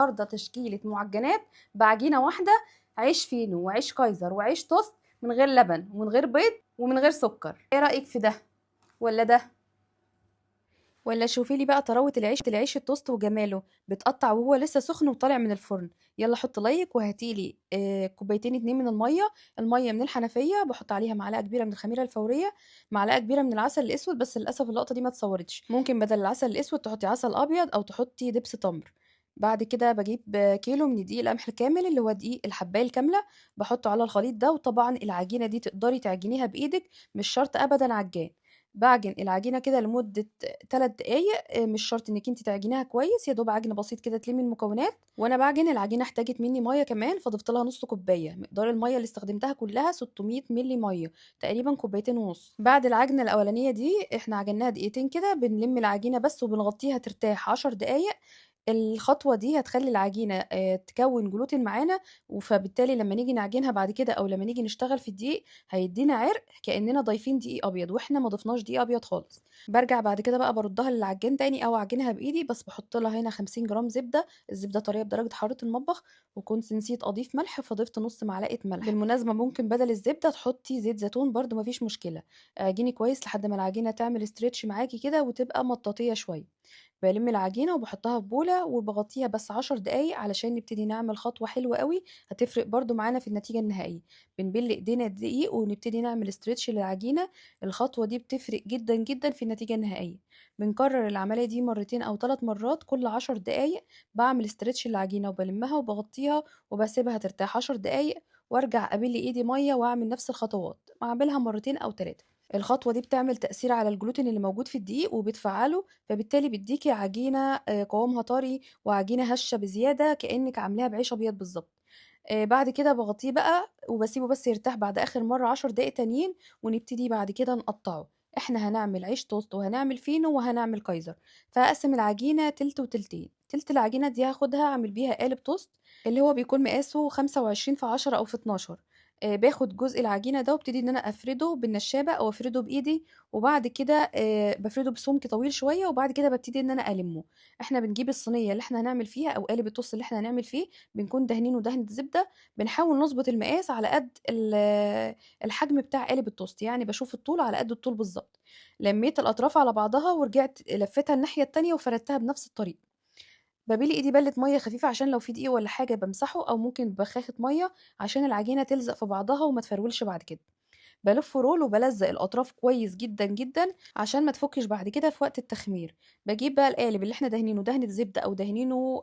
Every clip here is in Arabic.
النهارده تشكيلة معجنات بعجينة واحدة، عيش فينو وعيش كايزر وعيش توست، من غير لبن ومن غير بيض ومن غير سكر. ايه رأيك في ده ولا ده؟ ولا شوفي لي بقى طراوة العيش التوست وجماله، بتقطع وهو لسه سخن وطالع من الفرن. يلا حط لايك وهاتي لي كوبايتين اتنين من المية من الحنفية، بحط عليها معلقة كبيرة من الخميرة الفورية، معلقة كبيرة من العسل الاسود، بس للاسف اللقطة دي ما اتصورتش، ممكن بدل العسل الاسود تحطي عسل ابيض او تحطي دبس تمر. بعد كده بجيب كيلو من دقيق القمح الكامل اللي هو دقيق الحباية الكاملة، بحطه على الخليط ده. وطبعا العجينة دي تقدري تعجنيها بايدك، مش شرط ابدا عجان. باعجن العجينة كده لمدة 3 دقايق، مش شرط إنِّك أنتِ تعجنيها كويس، يا دوب عجن بسيط كده تلمي المكونات. وأنا باعجن العجينة احتاجت منّي مَيّة كمان، فضِفت لها نُص كوباية، مقدار المَيّة اللي استخدمتها كلّها 600 مِللي مَيّة، تقريبًا كوبايتين ونُص. بعد العجنة الأولانية دي إحنا عجناها دقيقتين كده، بنلِم العجينة بس وبنغطّيها ترتاح 10 دقايق. الخطوة دي هتخلّي العجينة تكوّن جلوتين معانا، فبالتالي لمّا نيجي نعجنها بعد كده أو لمّا نيجي نشتغل في الدقيق، هيدّينا عرق كإننا ضايفين دقيق أبيض، وإحنا ما ضفناش دقيق أبيض خالص. بارجع بعد كده بقى باردّها للعجّان تاني أو أعجنها بإيدي، بس باحط لها هنا 50 جرام زبدة، الزبدة طرية بدرجة حرارة المطبخ، وكنت نسيت أضيف ملح فضِفت نُص معلقة ملح. بالمناسبة ممكن بدل الزبدة تحطّي زيت زيتون برضه ما فيش مشكلة. اعجني كويس لحد ما العجينة تعمل stretch معاكِ كده وتبقى مطاطية شوية. بالِم العجينة وباحطها في بولة وباغطيها بس 10 دقايق علشان نبتدي نعمل خطوة حلوة أوي، هتفرق برضه معانا في النتيجة النهائية. بنبِل إيدينا دقيق ونبتدي نعمل stretch للعجينة، الخطوة دي بتفرق جدًا، جدًا في النتيجة النهائية. بنكرر العملية دي مرتين أو 3 مرات كل 10 دقايق، باعمل stretch للعجينة وبالِمّها وباغطيها وباسيبها ترتاح 10 دقايق، وارجع أبِل إيدي مَيّة واعمل نفس الخطوات، واعملها مرتين أو 3. الخطوة دي بتعمل تأثير على الجلوتين اللي موجود في الدقيق وبتفعّله، فبالتالي بيدّيكِ عجينة قوامها طري وعجينة هشة بزيادة كإنِّك عاملاها بعيش أبيض بالضبط. بعد كده باغطّيه بقى وباسيبه بس يرتاح بعد آخر مرّة 10 دقايق تانيين، ونبتدي بعد كده نقطّعه. إحنا هنعمل عيش توست وهنعمل فينو وهنعمل كايزر، فهاقسّم العجينة تِلت وتِلتين. تِلت العجينة دي هاخدها أعمل بيها قالب توست، اللي هو بيكون مقاسه 25 في 10 أو في 12. باخد جزء العجينة ده وابتدي إن أنا أفرده بالنشابة أو أفرده بإيدي، وبعد كده بافرده بسمك طويل شوية، وبعد كده بابتدي إن أنا ألمّه. إحنا بنجيب الصينية اللي إحنا هنعمل فيها أو قالب التوست اللي إحنا هنعمل فيه، بنكون دهنينه دهنة زبدة، بنحاول نضبط المقاس على قد الحجم بتاع قالب التوست، يعني باشوف الطول على قد الطول بالضبط. لمّيت الأطراف على بعضها ورجعت لفّيتها الناحية التانية وفردتها بنفس الطريقة. بابيل إيدي بَلّة مَيّة خفيفة عشان لو في دقيق والّا حاجة بامسحه، أو ممكن ببخاخة مَيّة عشان العجينة تلزق في بعضها وما تفرولش بعد كده. بالِف رول وبالزّق الأطراف كويس جدًا، جدًا عشان ما تفُكِّش بعد كده في وقت التخمير. باجيب بقى القالب اللي إحنا دهنينه دهنة زبدة أو دهنينه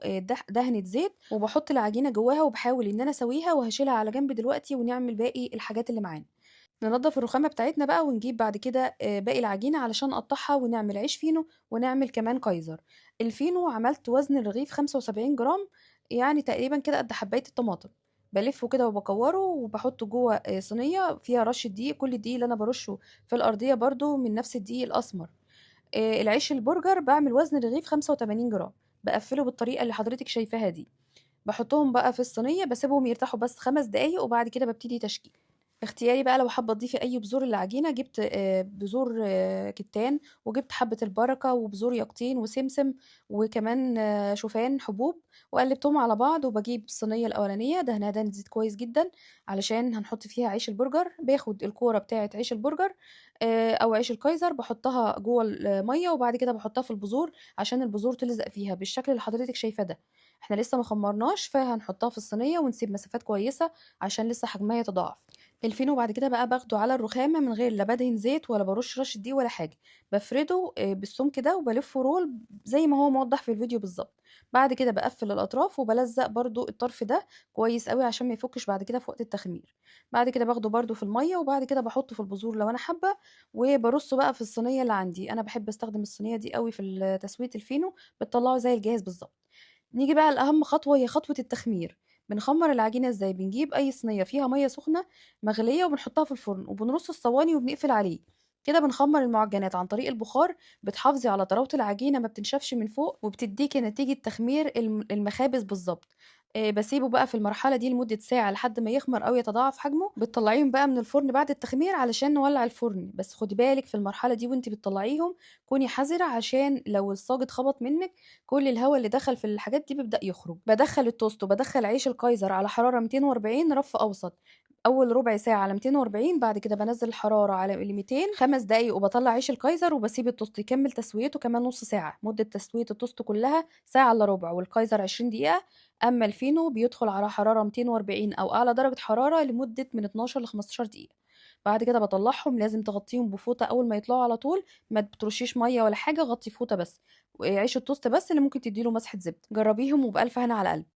دهنة زيت، وباحط العجينة جواها وباحاول إن أنا أسويها وهاشيلها على جنب دلوقتي ونعمل باقي الحاجات اللي معانا. ننضّف الرخامة بتاعتنا بقى ونجيب بعد كده باقي العجينة علشان نقطّعها ونعمل عيش فينو ونعمل كمان كايزر. الفينو عملت وزن الرغيف 75 جرام، يعني تقريبًا كده قد حبّاية الطماطم. بالِفّه كده وباكوّره وباحطّه جوّه صينية فيها رشّة دقيق، كل الدقيق اللي أنا بارُشّه في الأرضية برضه من نفس الدقيق الأسمر. العيش البرجر باعمل وزن الرغيف 85 جرام، باقفّله بالطريقة اللي حضرتِك شايفاها دي. باحطهم بقى في الصينية، باسيبهم يرتاحوا بس 5 دقايق وبعد كده بابتدي تشكيل. اختياري بقى لو حابة تضيفي أي بذور للعجينة، جِبت بذور كتان، وجِبت حبة البركة وبذور يقطين وسمسم، وكمان شوفان حبوب، وقلّبتهم على بعض. وباجيب الصينية الأولانية دهناها دهنة زيت كويس جدًا علشان هنحط فيها عيش البرجر، باخد الكورة بتاعة عيش البرجر أو عيش الكايزر باحطها جوّه المَيّة، وبعد كده باحطها في البذور عشان البذور تلزق فيها بالشكل اللي حضرتِك شايفاه ده. إحنا لسه ما خمّرناش، فهنحطها في الصينية ونسيب مسافات كويسة عشان لسه حجمها يتضاعف. الفينو بعد كده بقى باخده على الرخامة من غير لا بادهن زيت ولا بارُش رشة دقيق ولا حاجة، بافرده بالسمك ده وبالِفّه رول زي ما هو موضّح في الفيديو بالضبط. بعد كده باقفّل الأطراف وبالزّق برضه الطرف ده كويس أوي عشان ما يفُكِّش بعد كده في وقت التخمير. بعد كده باخده برضه في المَيّة وبعد كده باحطه في البذور لو أنا حابة، وبارُصّه بقى في الصينية اللي عندي. أنا باحب أستخدم الصينية دي أوي في تسوية الفينو، بتطلّعه زي الجاهز بالضبط. نيجي بقى لأهم خطوة، هي خطوة التخمير. بنخمّر العجينة إزاي؟ بنجيب أي صينية فيها مَيّة سخنة مغلية وبنحطها في الفرن وبنرص الصواني وبنقفل عليه. كده بنخمّر المعجنات عن طريق البخار، بتحافظي على طراوة العجينة ما بتنشفش من فوق، وبتدّيكِ نتيجة تخمير المخابز بالضبط. باسيبه بقى في المرحلة دي لمدة ساعة لحد ما يخمر أو يتضاعف حجمه، بتطلعيهم بقى من الفرن بعد التخمير علشان نولع الفرن، بس خدي بالك في المرحلة دي وأنتِ بتطلعيهم كوني حذرة عشان لو الصاج اتخبط منِك كل الهوا اللي دخل في الحاجات دي بيبدأ يخرج. بادخّل التوست وبادخّل عيش الكايزر على حرارة 240 رف أوسط، أول ربع ساعة على 240، بعد كده بانزّل الحرارة على 200 5 دقايق وباطلّع عيش الكايزر وباسيب التوست يكمّل تسويته كمان نُص ساعة، مدة تسوية التوست كلّها ساعة إلا ربع والكايزر 20 دقيقة. أمّا الفينو بيدخل على حرارة 240 أو أعلى درجة حرارة لمدة من 12 ل15 دقيقة. بعد كده باطلّعهم، لازم تغطّيهم بفوطة أول ما يطلعوا على طول، ما بترشّيش مَيّة ولا حاجة، غطّي فوطة بس، وعيش التوست بس اللي ممكن تدّي له مسحة زبدة. جرّبيهم وبألف هنا على قلبِك.